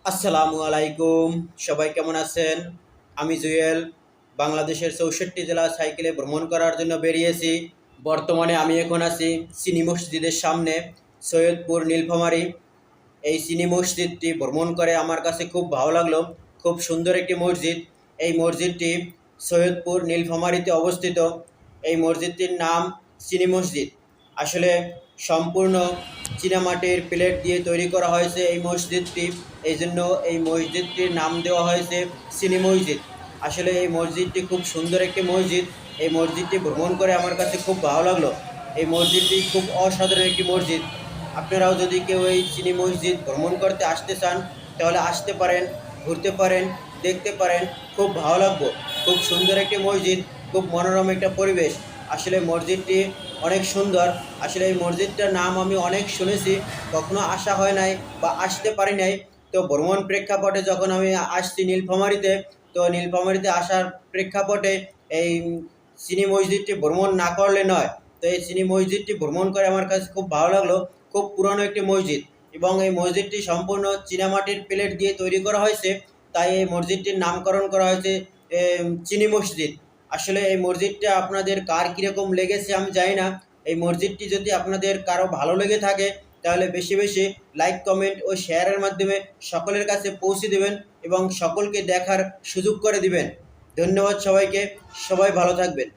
আসসালামু আলাইকুম। সবাই কেমন আছেন? আমি জুয়েল। বাংলাদেশের ৬৪ জেলা সাইকেলে ভ্রমণ করার জন্য বেরিয়েছি। বর্তমানে আমি এখন আছি সিনি মসজিদের সামনে, সৈয়দপুর নীলফামারী। এই সিনি মসজিদটি ভ্রমণ করে আমার কাছে খুব ভালো লাগলো। খুব সুন্দর একটি মসজিদ। এই মসজিদটি সৈয়দপুর নীলফামারীতে অবস্থিত। এই মসজিদটির নাম সিনি মসজিদ। আসলে সম্পূর্ণ চীনামাটির প্লেট দিয়ে তৈরি করা হয়েছে এই মসজিদটি। এই জন্য এই মসজিদটির নাম দেওয়া হয়েছে সিনি মসজিদ। আসলে এই মসজিদটি খুব সুন্দর একটি মসজিদ। এই মসজিদটি ভ্রমণ করে আমার কাছে খুব ভালো লাগলো। এই মসজিদটি খুব অসাধারণ একটি মসজিদ। আপনারাও যদি কেউ এই চিনি মসজিদ ভ্রমণ করতে আসতে চান তাহলে আসতে পারেন, ঘুরতে পারেন, দেখতে পারেন। খুব ভালো লাগবে। খুব সুন্দর একটি মসজিদ, খুব মনোরম একটা পরিবেশ। আসলে মসজিদটি অনেক সুন্দর। আসলে এই মসজিদটার নাম আমি অনেক শুনেছি, কখনো আসা হয় নাই বা আসতে পারি নাই। তো ভ্রমণ প্রেক্ষাপটে যখন আমি আসছি নীলফামারীতে, তো নীলফামারীতে আসার প্রেক্ষাপটে এই চিনি মসজিদটি ভ্রমণ না করলে নয়। তো এই চিনি মসজিদটি ভ্রমণ করে আমার কাছে খুব ভালো লাগলো। খুব পুরনো একটি মসজিদ এবং এই মসজিদটি সম্পূর্ণ চীনামাটির প্লেট দিয়ে তৈরি করা হয়েছে। তাই এই মসজিদটির নামকরণ করা হয়েছে চিনি মসজিদ। আসলে এই মসজিদটা আপনাদের কার কীরকম লেগেছে আমি জানি না। এই মসজিদটি যদি আপনাদের কারো ভালো লেগে থাকে তাহলে বেশি বেশি লাইক, কমেন্ট ও শেয়ারের মাধ্যমে সকলের কাছে পৌঁছে দেবেন এবং সকলকে দেখার সুযোগ করে দিবেন। ধন্যবাদ সবাইকে। সবাই ভালো থাকবেন।